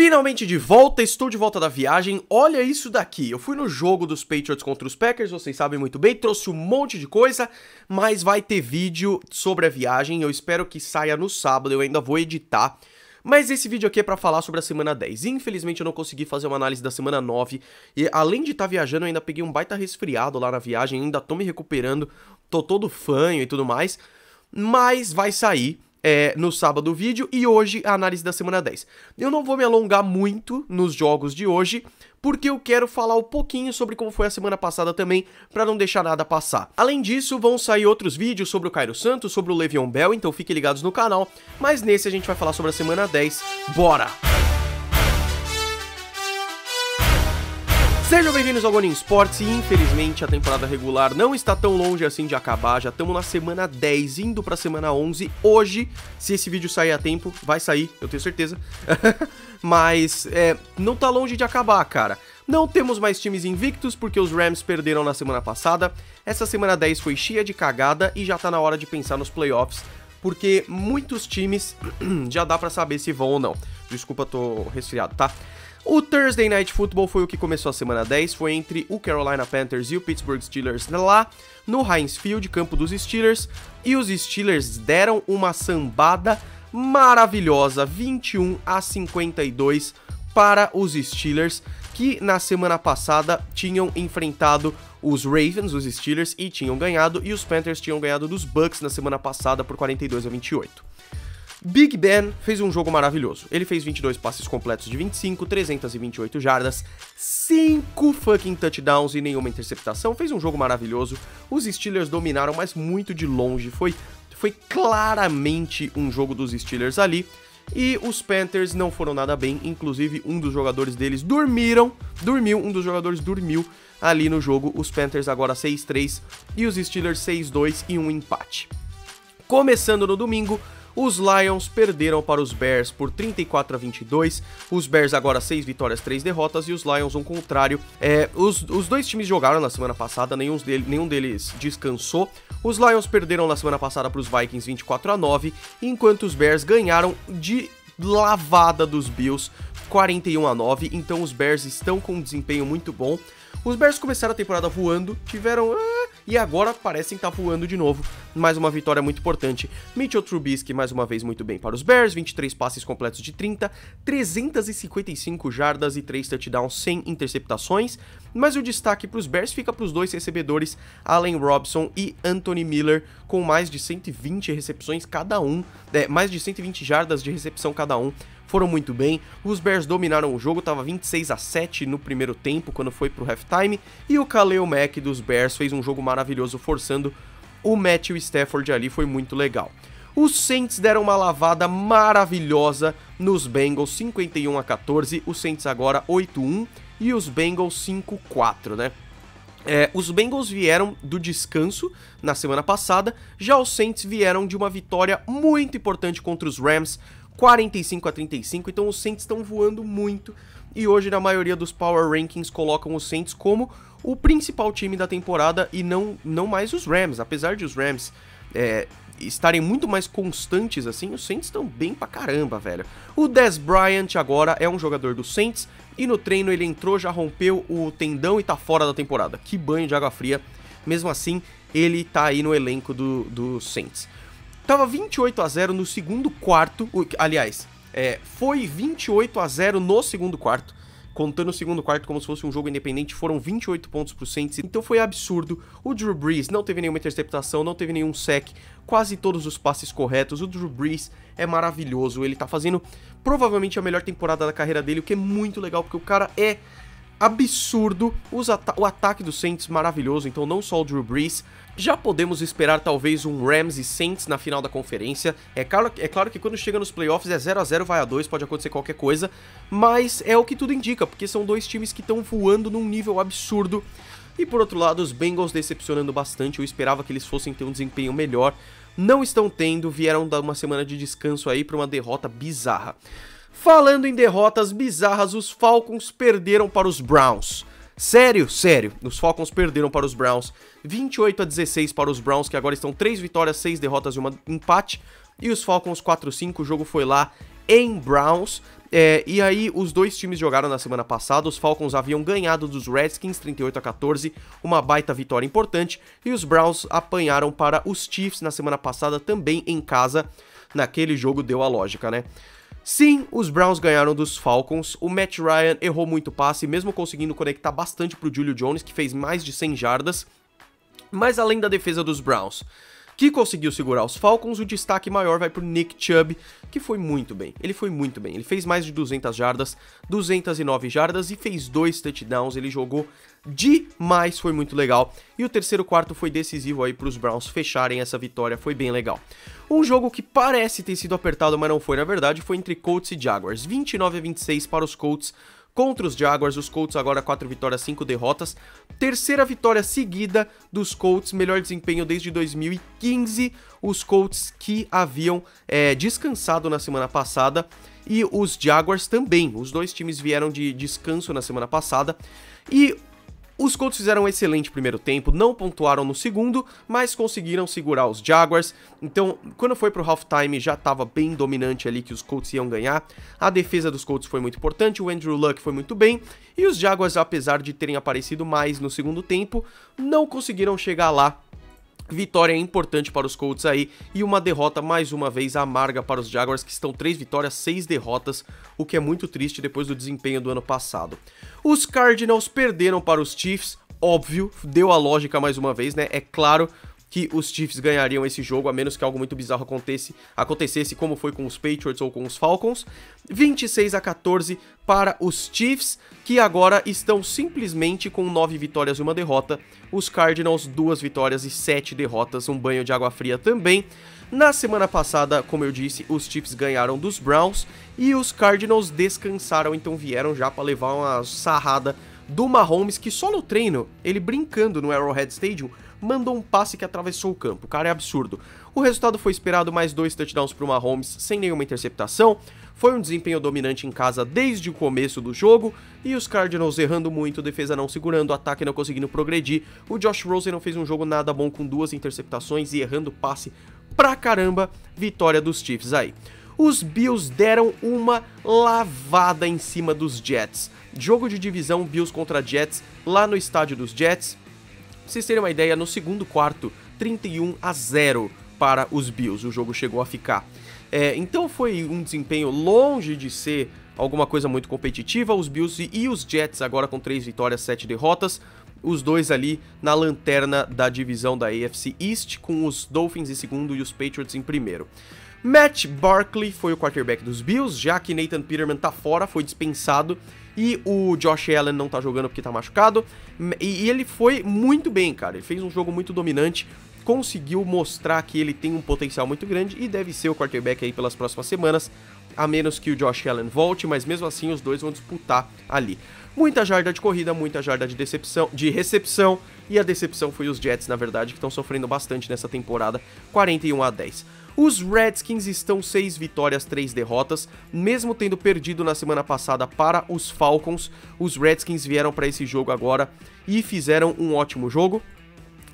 Finalmente de volta, estou de volta da viagem. Olha isso daqui, eu fui no jogo dos Patriots contra os Packers, vocês sabem muito bem, trouxe um monte de coisa, mas vai ter vídeo sobre a viagem, eu espero que saia no sábado, eu ainda vou editar. Mas esse vídeo aqui é pra falar sobre a semana 10, infelizmente eu não consegui fazer uma análise da semana 9, e além de estar viajando eu ainda peguei um baita resfriado lá na viagem, ainda tô me recuperando, tô todo fanho e tudo mais, mas vai sair no sábado o vídeo e hoje a análise da semana 10. Eu não vou me alongar muito nos jogos de hoje, porque eu quero falar um pouquinho sobre como foi a semana passada também, pra não deixar nada passar. Além disso, vão sair outros vídeos sobre o Cairo Santos, sobre o Le'Veon Bell, então fiquem ligados no canal, mas nesse a gente vai falar sobre a semana 10. Bora! Sejam bem-vindos ao Gonin Sports e infelizmente a temporada regular não está tão longe assim de acabar, já estamos na semana 10, indo pra semana 11, hoje, se esse vídeo sair a tempo, vai sair, eu tenho certeza, mas não tá longe de acabar, cara. Não temos mais times invictos porque os Rams perderam na semana passada, essa semana 10 foi cheia de cagada e já tá na hora de pensar nos playoffs, porque muitos times já dá pra saber se vão ou não. Desculpa, tô resfriado, tá? O Thursday Night Football foi o que começou a semana 10, foi entre o Carolina Panthers e o Pittsburgh Steelers lá no Heinz Field, campo dos Steelers, e os Steelers deram uma sambada maravilhosa, 21-52 para os Steelers, que na semana passada tinham enfrentado os Ravens, os Steelers, e tinham ganhado, e os Panthers tinham ganhado dos Bucks na semana passada por 42-28. Big Ben fez um jogo maravilhoso, ele fez 22 passes completos de 25, 328 jardas, 5 fucking touchdowns e nenhuma interceptação, fez um jogo maravilhoso, os Steelers dominaram, mas muito de longe, foi claramente um jogo dos Steelers ali, e os Panthers não foram nada bem, inclusive um dos jogadores deles dormiu ali no jogo, os Panthers agora 6-3 e os Steelers 6-2 e um empate. Começando no domingo, os Lions perderam para os Bears por 34-22, os Bears agora 6 vitórias, 3 derrotas, e os Lions um contrário. Os dois times jogaram na semana passada, nenhum deles descansou. Os Lions perderam na semana passada para os Vikings 24-9, enquanto os Bears ganharam de lavada dos Bills 41-9, então os Bears estão com um desempenho muito bom. Os Bears começaram a temporada voando, e agora parecem estar voando de novo. Mais uma vitória muito importante. Mitchell Trubisky mais uma vez muito bem para os Bears, 23 passes completos de 30, 355 jardas e 3 touchdowns sem interceptações. Mas o destaque para os Bears fica para os dois recebedores, Allen Robinson e Anthony Miller, com mais de 120 recepções cada um, mais de 120 jardas de recepção cada um. Foram muito bem, os Bears dominaram o jogo, tava 26-7 no primeiro tempo, quando foi pro halftime, e o Khalil Mack dos Bears fez um jogo maravilhoso, forçando o Matthew Stafford ali, foi muito legal. Os Saints deram uma lavada maravilhosa nos Bengals, 51-14, os Saints agora 8-1 e os Bengals 5-4, né? Os Bengals vieram do descanso na semana passada, já os Saints vieram de uma vitória muito importante contra os Rams, 45-35, então os Saints estão voando muito, e hoje na maioria dos Power Rankings colocam os Saints como o principal time da temporada e não mais os Rams, apesar de os Rams estarem muito mais constantes assim, os Saints estão bem pra caramba, velho. O Dez Bryant agora é um jogador do Saints, e no treino ele entrou, já rompeu o tendão e tá fora da temporada, que banho de água fria, mesmo assim ele tá aí no elenco do Saints. Tava 28-0 no segundo quarto, aliás, foi 28-0 no segundo quarto, contando o segundo quarto como se fosse um jogo independente, foram 28 pontos pro Saints, então foi absurdo. O Drew Brees não teve nenhuma interceptação, não teve nenhum sack, quase todos os passes corretos, o Drew Brees é maravilhoso, ele tá fazendo provavelmente a melhor temporada da carreira dele, o que é muito legal, porque o cara é absurdo, o ataque do Saints maravilhoso, então não só o Drew Brees. Já podemos esperar talvez um Rams e Saints na final da conferência. É claro que quando chega nos playoffs é 0-0, vai a 2, pode acontecer qualquer coisa, mas é o que tudo indica, porque são dois times que estão voando num nível absurdo. E por outro lado, os Bengals decepcionando bastante, eu esperava que eles fossem ter um desempenho melhor, não estão tendo, vieram dar uma semana de descanso aí para uma derrota bizarra. Falando em derrotas bizarras, os Falcons perderam para os Browns. Sério, os Falcons perderam para os Browns, 28-16 para os Browns, que agora estão 3 vitórias, 6 derrotas e um empate, e os Falcons 4-5, o jogo foi lá em Browns, E aí os dois times jogaram na semana passada, os Falcons haviam ganhado dos Redskins 38-14, uma baita vitória importante, e os Browns apanharam para os Chiefs na semana passada também em casa. Naquele jogo deu a lógica, né? Sim, os Browns ganharam dos Falcons, o Matt Ryan errou muito passe, mesmo conseguindo conectar bastante pro Julio Jones, que fez mais de 100 jardas, mas além da defesa dos Browns, que conseguiu segurar os Falcons, o destaque maior vai pro Nick Chubb, que foi muito bem, ele foi muito bem, ele fez mais de 200 jardas, 209 jardas e fez 2 touchdowns, ele jogou demais, foi muito legal, e o terceiro quarto foi decisivo aí pros Browns fecharem essa vitória, foi bem legal. Um jogo que parece ter sido apertado, mas não foi na verdade, foi entre Colts e Jaguars, 29-26 para os Colts, contra os Jaguars, os Colts agora 4 vitórias, 5 derrotas, terceira vitória seguida dos Colts, melhor desempenho desde 2015, os Colts que haviam descansado na semana passada, e os Jaguars também, os dois times vieram de descanso na semana passada, e os Colts fizeram um excelente primeiro tempo, não pontuaram no segundo, mas conseguiram segurar os Jaguars. Então, quando foi pro halftime, já estava bem dominante ali que os Colts iam ganhar. A defesa dos Colts foi muito importante, o Andrew Luck foi muito bem, e os Jaguars, apesar de terem aparecido mais no segundo tempo, não conseguiram chegar lá. Vitória importante para os Colts aí, e uma derrota mais uma vez amarga para os Jaguars, que estão 3 vitórias, 6 derrotas, o que é muito triste depois do desempenho do ano passado. Os Cardinals perderam para os Chiefs, óbvio, deu a lógica mais uma vez, né? É claro que os Chiefs ganhariam esse jogo, a menos que algo muito bizarro acontecesse, como foi com os Patriots ou com os Falcons. 26-14 para os Chiefs, que agora estão simplesmente com 9 vitórias e 1 derrota. Os Cardinals, 2 vitórias e 7 derrotas, um banho de água fria também. Na semana passada, como eu disse, os Chiefs ganharam dos Browns e os Cardinals descansaram, então vieram já para levar uma sarrada do Mahomes, que só no treino, ele brincando no Arrowhead Stadium, mandou um passe que atravessou o campo, o cara é absurdo. O resultado foi esperado, mais 2 touchdowns pro Mahomes, sem nenhuma interceptação. Foi um desempenho dominante em casa desde o começo do jogo, e os Cardinals errando muito, defesa não segurando, ataque não conseguindo progredir. O Josh Rosen não fez um jogo nada bom com 2 interceptações e errando passe pra caramba. Vitória dos Chiefs aí. Os Bills deram uma lavada em cima dos Jets. Jogo de divisão Bills contra Jets, lá no estádio dos Jets. Pra vocês terem uma ideia, no segundo quarto, 31-0 para os Bills, o jogo chegou a ficar. Então foi um desempenho longe de ser alguma coisa muito competitiva. Os Bills e os Jets agora com 3 vitórias, 7 derrotas. Os dois ali na lanterna da divisão da AFC East, com os Dolphins em segundo e os Patriots em primeiro. Matt Barkley foi o quarterback dos Bills, já que Nathan Peterman tá fora, foi dispensado, e o Josh Allen não tá jogando porque tá machucado, e ele foi muito bem, cara, ele fez um jogo muito dominante, conseguiu mostrar que ele tem um potencial muito grande e deve ser o quarterback aí pelas próximas semanas, a menos que o Josh Allen volte, mas mesmo assim os dois vão disputar ali. Muita jarda de corrida, muita jarda de recepção, e a decepção foi os Jets, na verdade, que estão sofrendo bastante nessa temporada, 41-10. Os Redskins estão 6 vitórias, 3 derrotas, mesmo tendo perdido na semana passada para os Falcons. Os Redskins vieram para esse jogo agora e fizeram um ótimo jogo,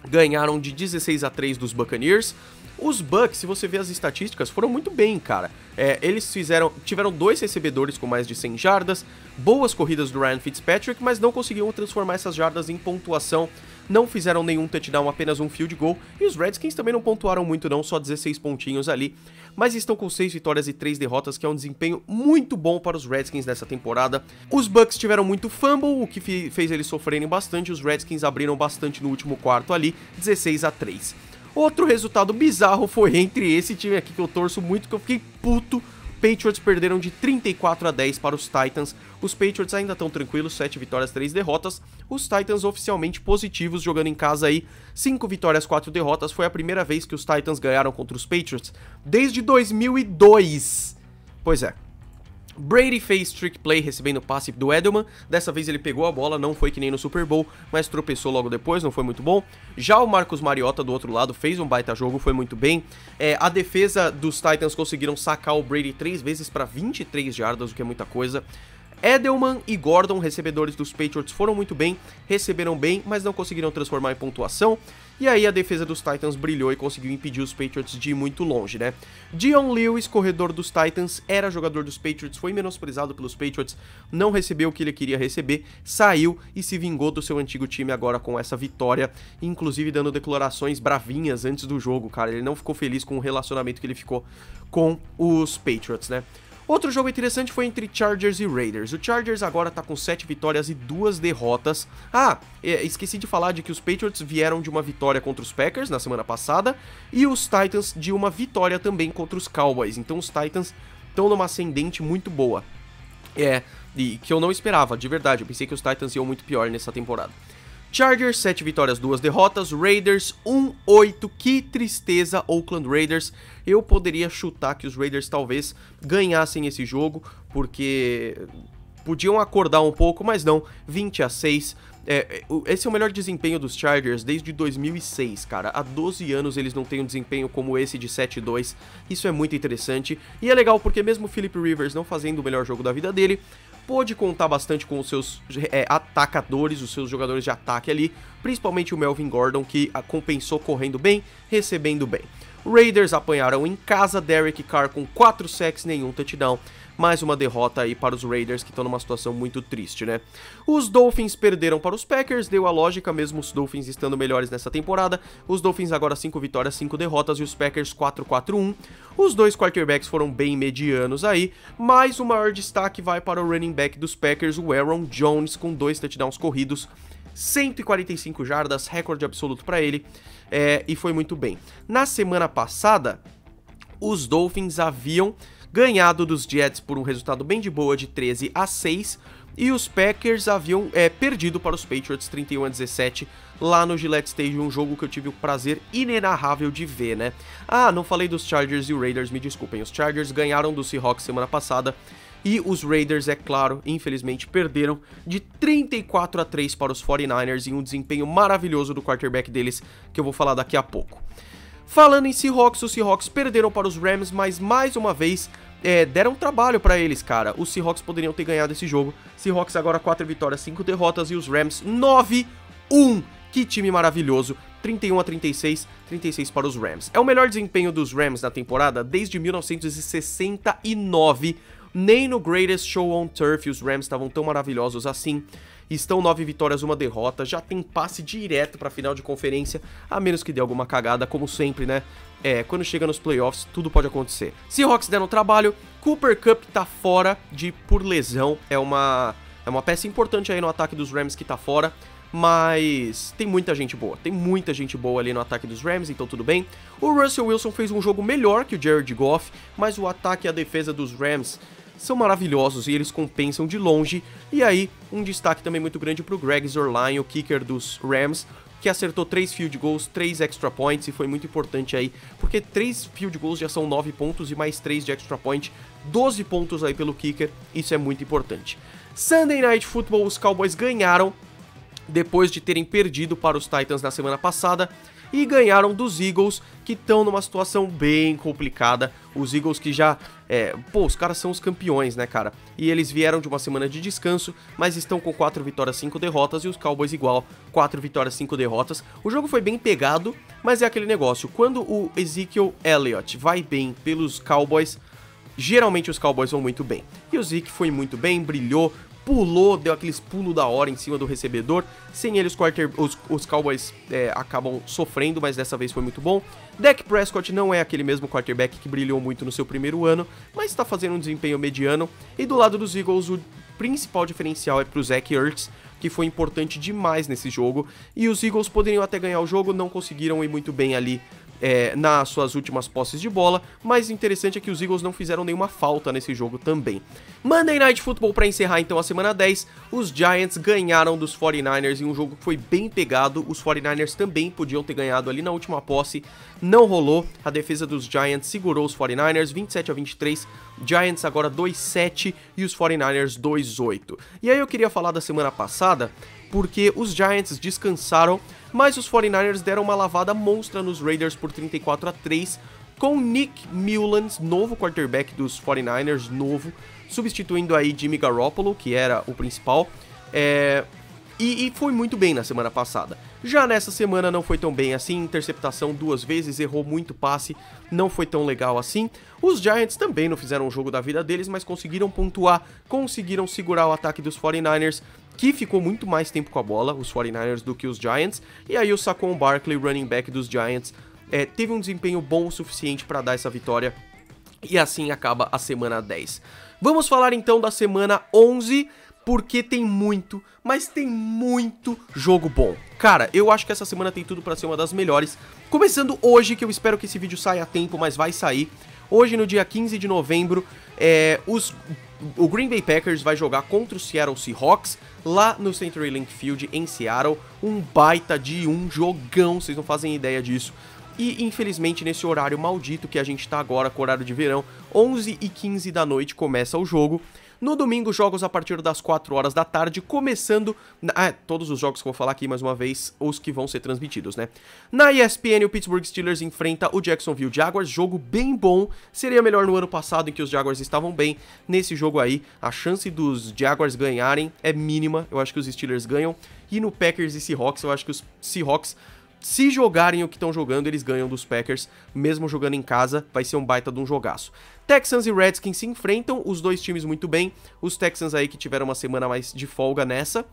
ganharam de 16-3 dos Buccaneers. Os Bucks, se você ver as estatísticas, foram muito bem, cara. Eles tiveram 2 recebedores com mais de 100 jardas, boas corridas do Ryan Fitzpatrick, mas não conseguiram transformar essas jardas em pontuação. Não fizeram nenhum touchdown, apenas um field goal. E os Redskins também não pontuaram muito não, só 16 pontinhos ali. Mas estão com 6 vitórias e 3 derrotas, que é um desempenho muito bom para os Redskins nessa temporada. Os Bucks tiveram muito fumble, o que fez eles sofrerem bastante. Os Redskins abriram bastante no último quarto ali, 16-3. Outro resultado bizarro foi entre esse time aqui que eu torço muito, que eu fiquei puto. Patriots perderam de 34-10 para os Titans. Os Patriots ainda estão tranquilos, 7 vitórias, 3 derrotas. Os Titans oficialmente positivos, jogando em casa aí, 5 vitórias, 4 derrotas. Foi a primeira vez que os Titans ganharam contra os Patriots desde 2002. Pois é. Brady fez trick play recebendo o passe do Edelman, dessa vez ele pegou a bola, não foi que nem no Super Bowl, mas tropeçou logo depois, não foi muito bom. Já o Marcus Mariota do outro lado fez um baita jogo, foi muito bem. A defesa dos Titans conseguiram sacar o Brady 3 vezes para 23 jardas, o que é muita coisa. Edelman e Gordon, recebedores dos Patriots, foram muito bem, receberam bem, mas não conseguiram transformar em pontuação. e aí a defesa dos Titans brilhou e conseguiu impedir os Patriots de ir muito longe, né? Dion Lewis, corredor dos Titans, era jogador dos Patriots, foi menosprezado pelos Patriots, não recebeu o que ele queria receber, saiu e se vingou do seu antigo time agora com essa vitória, inclusive dando declarações bravinhas antes do jogo, cara. Ele não ficou feliz com o relacionamento que ele ficou com os Patriots, né? Outro jogo interessante foi entre Chargers e Raiders. O Chargers agora tá com 7 vitórias e 2 derrotas. Esqueci de falar de que os Patriots vieram de uma vitória contra os Packers na semana passada e os Titans de uma vitória também contra os Cowboys. Então os Titans estão numa ascendente muito boa. E que eu não esperava, de verdade. Eu pensei que os Titans iam muito pior nessa temporada. Chargers, 7 vitórias, 2 derrotas. Raiders, 1-8. Que tristeza, Oakland Raiders. Eu poderia chutar que os Raiders talvez ganhassem esse jogo, porque podiam acordar um pouco, mas não. 20-6. Esse é o melhor desempenho dos Chargers desde 2006, cara. Há 12 anos eles não têm um desempenho como esse de 7-2. Isso é muito interessante. E é legal porque mesmo o Philip Rivers não fazendo o melhor jogo da vida dele, pôde contar bastante com os seus atacadores, os seus jogadores de ataque ali, principalmente o Melvin Gordon, que compensou correndo bem, recebendo bem. Raiders apanharam em casa, Derek Carr com 4 sacks, nenhum touchdown. Mais uma derrota aí para os Raiders, que estão numa situação muito triste, né? Os Dolphins perderam para os Packers, deu a lógica, mesmo os Dolphins estando melhores nessa temporada. Os Dolphins agora 5 vitórias, 5 derrotas e os Packers 4-4-1. Os dois quarterbacks foram bem medianos aí, mas o maior destaque vai para o running back dos Packers, o Aaron Jones, com 2 touchdowns corridos, 145 jardas, recorde absoluto para ele, e foi muito bem. Na semana passada, os Dolphins haviam ganhado dos Jets por um resultado bem de boa de 13-6, e os Packers haviam perdido para os Patriots 31-17 lá no Gillette Stadium, um jogo que eu tive o prazer inenarrável de ver, né? Não falei dos Chargers e o Raiders, me desculpem. Os Chargers ganharam do Seahawks semana passada e os Raiders, é claro, infelizmente perderam de 34-3 para os 49ers em um desempenho maravilhoso do quarterback deles, que eu vou falar daqui a pouco. Falando em Seahawks, os Seahawks perderam para os Rams, mas mais uma vez deram trabalho para eles, cara. Os Seahawks poderiam ter ganhado esse jogo. Seahawks agora 4 vitórias, 5 derrotas e os Rams 9-1. Que time maravilhoso. 31-36, 36 para os Rams. É o melhor desempenho dos Rams na temporada desde 1969. Nem no Greatest Show on Turf os Rams estavam tão maravilhosos assim. Estão 9 vitórias, 1 derrota, já tem passe direto pra final de conferência, a menos que dê alguma cagada, como sempre, né? Quando chega nos playoffs, tudo pode acontecer. Seahawks deram trabalho, Cooper Kupp tá fora por lesão, é uma peça importante aí no ataque dos Rams que tá fora, mas tem muita gente boa ali no ataque dos Rams, então tudo bem. O Russell Wilson fez um jogo melhor que o Jared Goff, mas o ataque e a defesa dos Rams são maravilhosos e eles compensam de longe. E aí, um destaque também muito grande pro Greg Zuerlein, o kicker dos Rams, que acertou 3 field goals, 3 extra points, e foi muito importante aí, porque 3 field goals já são 9 pontos e mais 3 de extra point, 12 pontos aí pelo kicker, isso é muito importante. Sunday Night Football, os Cowboys ganharam, depois de terem perdido para os Titans na semana passada, e ganharam dos Eagles, que estão numa situação bem complicada. Os Eagles que já... os caras são os campeões, né, cara? E eles vieram de uma semana de descanso, mas estão com 4 vitórias, 5 derrotas, e os Cowboys igual, 4 vitórias, 5 derrotas. O jogo foi bem pegado, mas é aquele negócio, quando o Ezekiel Elliott vai bem pelos Cowboys, geralmente os Cowboys vão muito bem. E o Zeke foi muito bem, brilhou, pulou, deu aqueles pulos da hora em cima do recebedor. Sem ele, os Cowboys acabam sofrendo, mas dessa vez foi muito bom. Dak Prescott não é aquele mesmo quarterback que brilhou muito no seu primeiro ano, mas está fazendo um desempenho mediano. E do lado dos Eagles, o principal diferencial é pro Zach Ertz, que foi importante demais nesse jogo. E os Eagles poderiam até ganhar o jogo, não conseguiram ir muito bem ali nas suas últimas posses de bola, mas o interessante é que os Eagles não fizeram nenhuma falta nesse jogo também. Monday Night Football para encerrar então a semana 10, os Giants ganharam dos 49ers em um jogo que foi bem pegado. Os 49ers também podiam ter ganhado ali na última posse, não rolou, a defesa dos Giants segurou os 49ers, 27-23, Giants agora 2-7 e os 49ers 2-8. E aí eu queria falar da semana passada, porque os Giants descansaram, mas os 49ers deram uma lavada monstra nos Raiders por 34-3, com Nick Mullens, novo quarterback dos 49ers, substituindo aí Jimmy Garoppolo, que era o principal. E foi muito bem na semana passada. Já nessa semana não foi tão bem assim, interceptação 2 vezes, errou muito passe, não foi tão legal assim. Os Giants também não fizeram o jogo da vida deles, mas conseguiram pontuar, conseguiram segurar o ataque dos 49ers, que ficou muito mais tempo com a bola, os 49ers, do que os Giants. E aí o Saquon Barkley, running back dos Giants, teve um desempenho bom o suficiente para dar essa vitória. E assim acaba a semana 10. Vamos falar então da semana 11, porque tem muito, mas tem muito jogo bom. Cara, eu acho que essa semana tem tudo pra ser uma das melhores. Começando hoje, que eu espero que esse vídeo saia a tempo, mas vai sair. Hoje, no dia 15 de novembro, o Green Bay Packers vai jogar contra o Seattle Seahawks, lá no CenturyLink Field, em Seattle. Um baita de um jogão, vocês não fazem ideia disso. E, infelizmente, nesse horário maldito que a gente tá agora, com o horário de verão, 11h15 da noite começa o jogo. No domingo, jogos a partir das 4 horas da tarde, começando... todos os jogos que eu vou falar aqui, mais uma vez, os que vão ser transmitidos, né? Na ESPN, o Pittsburgh Steelers enfrenta o Jacksonville Jaguars, jogo bem bom. Seria melhor no ano passado, em que os Jaguars estavam bem. Nesse jogo aí, a chance dos Jaguars ganharem é mínima. Eu acho que os Steelers ganham. E no Packers e Seahawks, eu acho que os Seahawks... se jogarem o que estão jogando, eles ganham dos Packers, mesmo jogando em casa, vai ser um baita de um jogaço. Texans e Redskins se enfrentam, os dois times muito bem, os Texans aí que tiveram uma semana mais de folga nessa,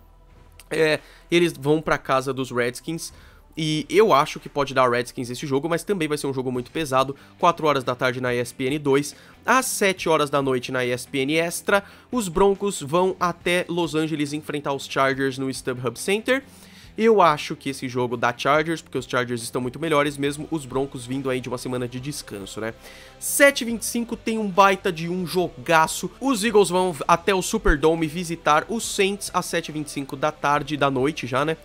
eles vão pra casa dos Redskins, e eu acho que pode dar Redskins esse jogo, mas também vai ser um jogo muito pesado, 4 horas da tarde na ESPN 2, às 7 horas da noite na ESPN Extra, os Broncos vão até Los Angeles enfrentar os Chargers no StubHub Center. Eu acho que esse jogo dá Chargers, porque os Chargers estão muito melhores, mesmo os Broncos vindo aí de uma semana de descanso, né? 7h25 tem um baita de um jogaço. Os Eagles vão até o Superdome visitar os Saints às 7h25 da tarde, da noite já, né?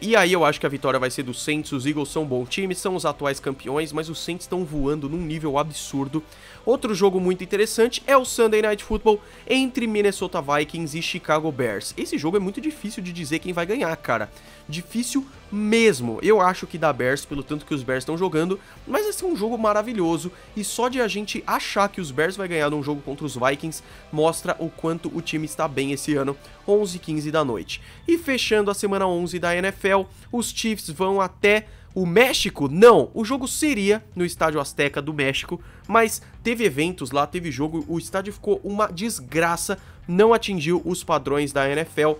E aí eu acho que a vitória vai ser dos Saints. Os Eagles são um bom time, são os atuais campeões, mas os Saints estão voando num nível absurdo. Outro jogo muito interessante é o Sunday Night Football entre Minnesota Vikings e Chicago Bears. Esse jogo é muito difícil de dizer quem vai ganhar, cara. Difícil mesmo. Eu acho que dá Bears, pelo tanto que os Bears estão jogando, mas vai ser um jogo maravilhoso. E só de a gente achar que os Bears vai ganhar num jogo contra os Vikings, mostra o quanto o time está bem esse ano, 11h15 da noite. E fechando a semana 11 da NFL, os Chiefs vão até o México. Não, o jogo seria no Estádio Azteca do México, mas teve eventos lá, teve jogo, o estádio ficou uma desgraça, não atingiu os padrões da NFL,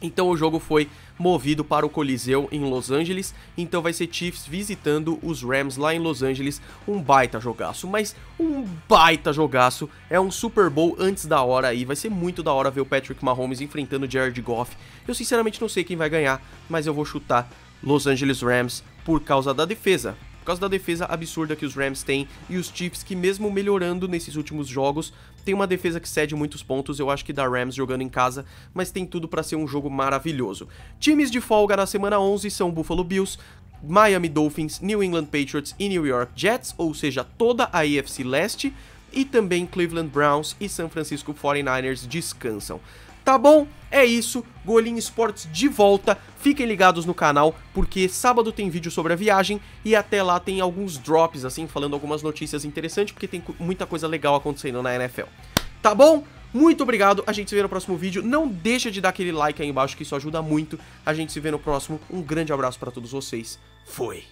então o jogo foi movido para o Coliseu em Los Angeles, então vai ser Chiefs visitando os Rams lá em Los Angeles, um baita jogaço, mas um baita jogaço, é um Super Bowl antes da hora aí, vai ser muito da hora ver o Patrick Mahomes enfrentando o Jared Goff. Eu sinceramente não sei quem vai ganhar, mas eu vou chutar Los Angeles Rams por causa da defesa. Por causa da defesa absurda que os Rams têm e os Chiefs que mesmo melhorando nesses últimos jogos, tem uma defesa que cede muitos pontos, eu acho que dá Rams jogando em casa, mas tem tudo pra ser um jogo maravilhoso. Times de folga na semana 11 são Buffalo Bills, Miami Dolphins, New England Patriots e New York Jets, ou seja, toda a AFC Leste, e também Cleveland Browns e San Francisco 49ers descansam. Tá bom? É isso, Golim Esportes de volta, fiquem ligados no canal, porque sábado tem vídeo sobre a viagem, e até lá tem alguns drops, assim, falando algumas notícias interessantes, porque tem muita coisa legal acontecendo na NFL. Tá bom? Muito obrigado, a gente se vê no próximo vídeo, não deixa de dar aquele like aí embaixo, que isso ajuda muito, a gente se vê no próximo, um grande abraço pra todos vocês, fui!